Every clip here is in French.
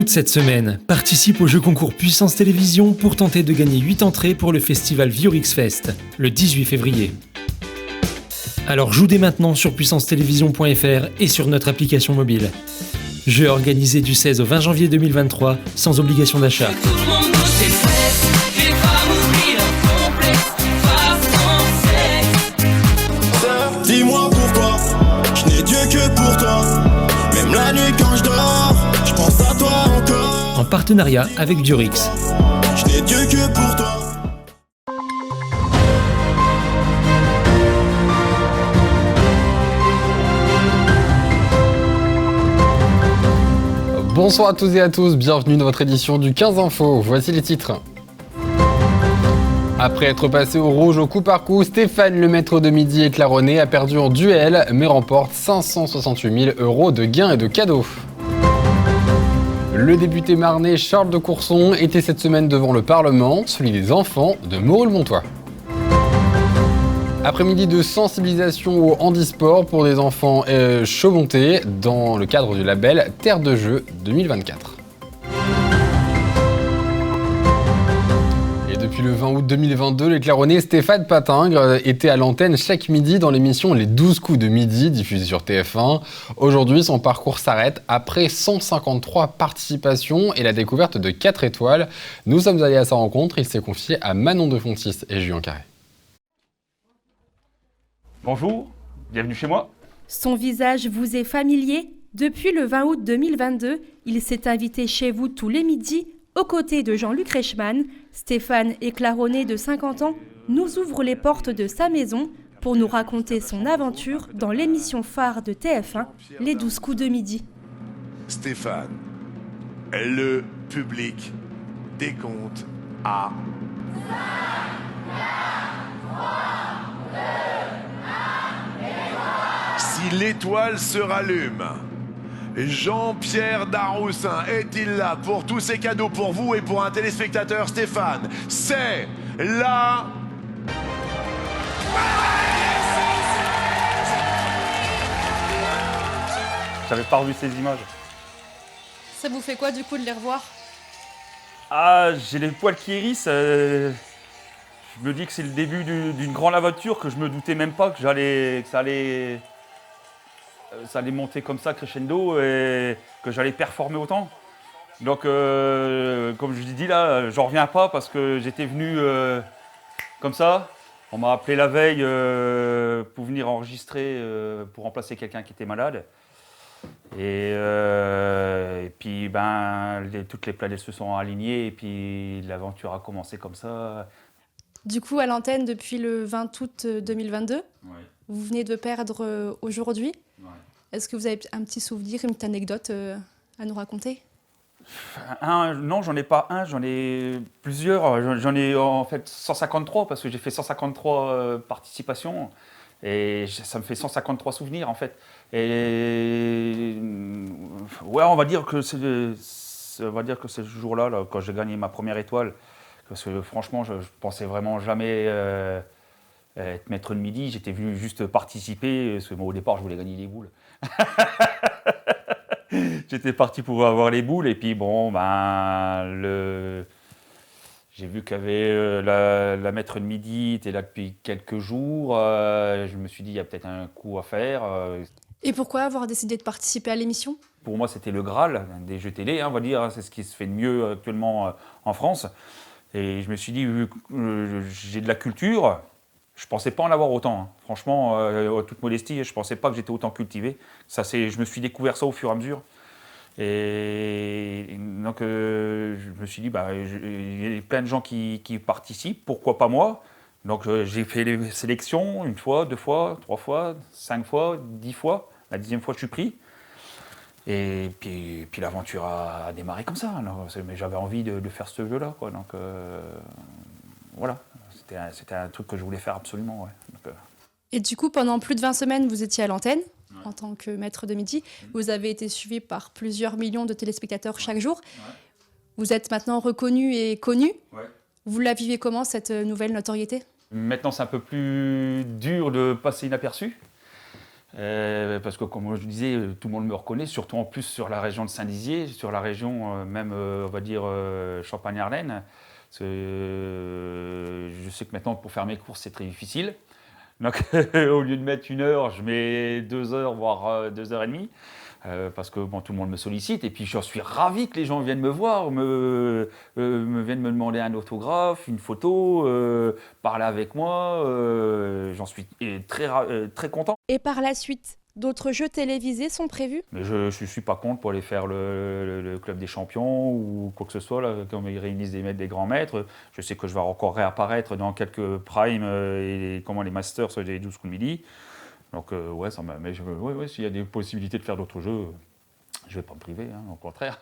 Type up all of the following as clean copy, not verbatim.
Cette semaine, participe au jeu concours Puissance Télévision pour tenter de gagner 8 entrées pour le festival Viorix Fest, le 18 février. Alors joue dès maintenant sur puissancetélévision.fr et sur notre application mobile. Jeu organisé du 16 au 20 janvier 2023, sans obligation d'achat. Dis-moi pourquoi, je n'ai Dieu que pour toi. Même la nuit quand je dors, je pense à toi encore. En partenariat avec Viorix. Je n'ai Dieu que pour toi. Bonsoir à tous et à tous, bienvenue dans votre édition du 15 Info. Voici les titres. Après être passé au rouge au coup par coup, Stéphane, le maître de midi et Claironnet, a perdu en duel, mais remporte 568 000 € de gains et de cadeaux. Le député marnais Charles de Courson était cette semaine devant le Parlement, celui des enfants de Moreuil-le-Montois. Après-midi de sensibilisation au handisport pour des enfants chaumontés dans le cadre du label Terre de Jeux 2024. Et depuis le 20 août 2022, les Claironnais Stéphane Patingre était à l'antenne chaque midi dans l'émission Les 12 coups de midi, diffusée sur TF1. Aujourd'hui, son parcours s'arrête après 153 participations et la découverte de 4 étoiles. Nous sommes allés à sa rencontre, il s'est confié à Manon de Fontis et Julien Carré. Bonjour, bienvenue chez moi. Son visage vous est familier. Depuis le 20 août 2022, il s'est invité chez vous tous les midis, aux côtés de Jean-Luc Reichmann. Stéphane et Claironnet de 50 ans nous ouvre les portes de sa maison pour nous raconter son aventure dans l'émission phare de TF1, Les 12 coups de midi. Stéphane, le public décompte à... Si l'étoile se rallume, Jean-Pierre Daroussin est-il là pour tous ces cadeaux pour vous et pour un téléspectateur? Stéphane, c'est là. J'avais pas revu ces images. Ça vous fait quoi du coup de les revoir? Ah, j'ai les poils qui hérissent. Je me dis que c'est le début d'une grande aventure que je me doutais même pas que ça allait monter comme ça, crescendo, et que j'allais performer autant. Donc, comme je l'ai dit là, j'en reviens pas parce que j'étais venu comme ça. On m'a appelé la veille pour venir enregistrer, pour remplacer quelqu'un qui était malade. Et puis, toutes les planètes se sont alignées et puis l'aventure a commencé comme ça. Du coup, à l'antenne depuis le 20 août 2022, Ouais. vous venez de perdre aujourd'hui. Ouais. Est-ce que vous avez un petit souvenir, une petite anecdote à nous raconter? Non, j'en ai pas un, j'en ai plusieurs. J'en ai en fait 153 parce que j'ai fait 153 participations et ça me fait 153 souvenirs en fait. Et ouais, on va dire que c'est ce jour-là, là, quand j'ai gagné ma première étoile, parce que franchement, je pensais vraiment jamais être maître de midi. J'étais venu juste participer, parce que moi, au départ, je voulais gagner les boules. J'étais parti pour avoir les boules et puis bon, j'ai vu qu'il y avait la maître de midi était là depuis quelques jours. Je me suis dit il y a peut-être un coup à faire. Et pourquoi avoir décidé de participer à l'émission? Pour moi, c'était le Graal des jeux télé, on va dire. C'est ce qui se fait de mieux actuellement en France. Et je me suis dit, vu que j'ai de la culture, je ne pensais pas en avoir autant. Hein. Franchement, toute modestie, je ne pensais pas que j'étais autant cultivé. Je me suis découvert ça au fur et à mesure. Et donc, je me suis dit, il y a plein de gens qui participent, pourquoi pas moi? Donc, j'ai fait les sélections 1 fois, 2 fois, 3 fois, 5 fois, 10 fois. La 10e fois, je suis pris. Et puis l'aventure a démarré comme ça. Alors, mais j'avais envie de faire ce jeu-là, quoi. Donc, voilà. C'était un truc que je voulais faire absolument. Ouais. Donc, Et du coup, pendant plus de 20 semaines, vous étiez à l'antenne en tant que maître de midi. Vous avez été suivi par plusieurs millions de téléspectateurs chaque jour. Ouais. Vous êtes maintenant reconnu et connu. Ouais. Vous la vivez comment, cette nouvelle notoriété? Maintenant, c'est un peu plus dur de passer inaperçu. Parce que comme je disais, tout le monde me reconnaît, surtout en plus sur la région de Saint-Dizier, sur la région même, on va dire, Champagne-Ardenne. Je sais que maintenant, pour faire mes courses, c'est très difficile. Donc, au lieu de mettre 1 heure, je mets 2 heures, voire 2 heures et demie. Parce que tout le monde me sollicite. Et puis, je suis ravi que les gens viennent me voir, viennent me demander un autographe, une photo, parler avec moi. J'en suis très content. Et par la suite, d'autres jeux télévisés sont prévus ? Mais je ne suis pas contre pour aller faire le Club des Champions ou quoi que ce soit, là, comme ils réunissent des grands maîtres. Je sais que je vais encore réapparaître dans quelques primes et les masters sur les 12 coups de midi. Donc s'il y a des possibilités de faire d'autres jeux, je ne vais pas me priver, au contraire.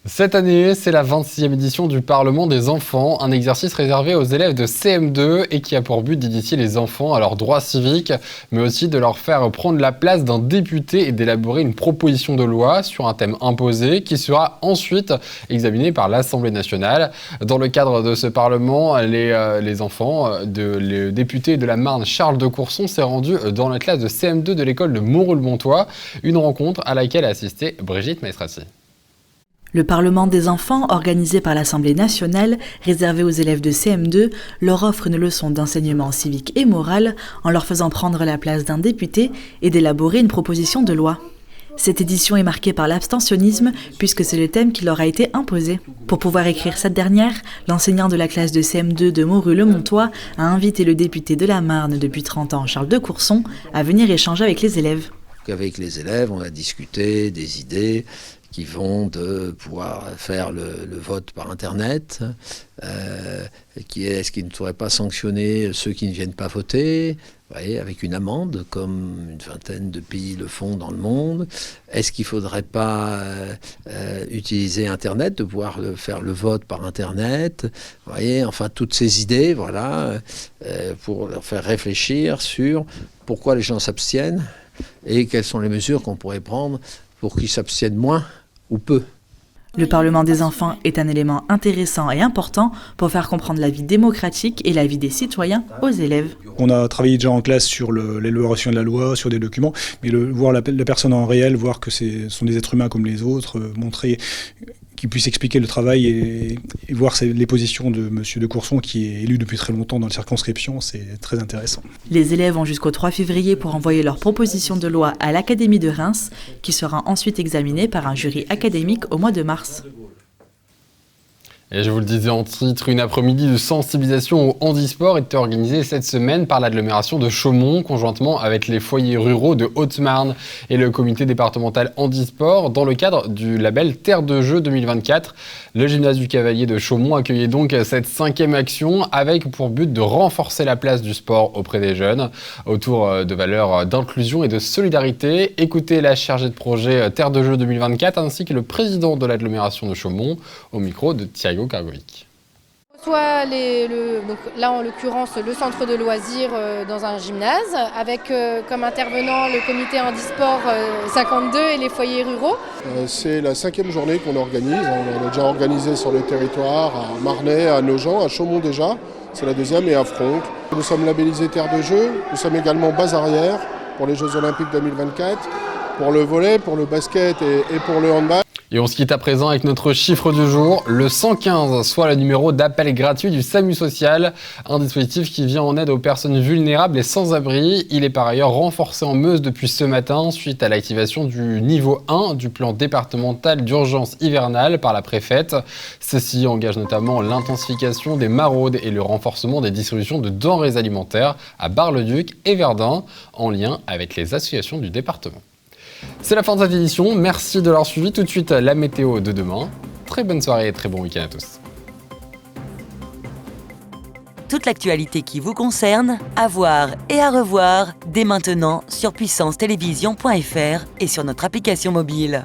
Cette année, c'est la 26e édition du Parlement des enfants, un exercice réservé aux élèves de CM2 et qui a pour but d'initier les enfants à leurs droits civiques, mais aussi de leur faire prendre la place d'un député et d'élaborer une proposition de loi sur un thème imposé qui sera ensuite examiné par l'Assemblée nationale. Dans le cadre de ce Parlement, les enfants, le député de la Marne, Charles de Courson, s'est rendu dans la classe de CM2 de l'école de Montrouge-le-Montois, une rencontre à laquelle a assisté Brigitte Maestrassi. Le Parlement des enfants, organisé par l'Assemblée nationale, réservé aux élèves de CM2, leur offre une leçon d'enseignement civique et moral en leur faisant prendre la place d'un député et d'élaborer une proposition de loi. Cette édition est marquée par l'abstentionnisme puisque c'est le thème qui leur a été imposé. Pour pouvoir écrire cette dernière, l'enseignant de la classe de CM2 de Montrouge-le-Montois a invité le député de la Marne depuis 30 ans, Charles de Courson, à venir échanger avec les élèves. Avec les élèves, on a discuté des idées qui vont de pouvoir faire le vote par Internet, est-ce qu'il ne faudrait pas sanctionner ceux qui ne viennent pas voter, avec une amende, comme une vingtaine de pays le font dans le monde. Est-ce qu'il ne faudrait pas utiliser Internet, de pouvoir faire le vote par Internet, enfin toutes ces idées, pour leur faire réfléchir sur pourquoi les gens s'abstiennent et quelles sont les mesures qu'on pourrait prendre pour qu'ils s'abstiennent moins ou peu. Le Parlement des enfants est un élément intéressant et important pour faire comprendre la vie démocratique et la vie des citoyens aux élèves. On a travaillé déjà en classe sur l'élaboration de la loi, sur des documents, mais voir la personne en réel, voir que ce sont des êtres humains comme les autres, montrer qu'ils puissent expliquer le travail et voir les positions de M. de Courson, qui est élu depuis très longtemps dans la circonscription, c'est très intéressant. Les élèves ont jusqu'au 3 février pour envoyer leur proposition de loi à l'Académie de Reims, qui sera ensuite examinée par un jury académique au mois de mars. Et je vous le disais en titre, une après-midi de sensibilisation au handisport était organisée cette semaine par l'agglomération de Chaumont, conjointement avec les foyers ruraux de Haute-Marne et le comité départemental handisport, dans le cadre du label Terre de Jeux 2024. Le gymnase du Cavalier de Chaumont accueillait donc cette 5e action avec pour but de renforcer la place du sport auprès des jeunes, autour de valeurs d'inclusion et de solidarité. Écoutez la chargée de projet Terre de Jeux 2024 ainsi que le président de l'agglomération de Chaumont au micro de Thiago Kargovic. Soit donc là en l'occurrence le centre de loisirs dans un gymnase avec comme intervenant le comité handisport 52 et les foyers ruraux. C'est la 5e journée qu'on organise. On a déjà organisé sur le territoire à Marnay, à Nogent, à Chaumont déjà. C'est la 2e et à Fronc. Nous sommes labellisés Terre de Jeux. Nous sommes également base arrière pour les Jeux Olympiques 2024, pour le volley, pour le basket et pour le handball. Et on se quitte à présent avec notre chiffre du jour, le 115, soit le numéro d'appel gratuit du SAMU social, un dispositif qui vient en aide aux personnes vulnérables et sans-abri. Il est par ailleurs renforcé en Meuse depuis ce matin suite à l'activation du niveau 1 du plan départemental d'urgence hivernale par la préfète. Ceci engage notamment l'intensification des maraudes et le renforcement des distributions de denrées alimentaires à Bar-le-Duc et Verdun, en lien avec les associations du département. C'est la fin de cette édition, merci de l'avoir suivi. Tout de suite, la météo de demain. Très bonne soirée et très bon week-end à tous. Toute l'actualité qui vous concerne, à voir et à revoir dès maintenant sur puissancetélévision.fr et sur notre application mobile.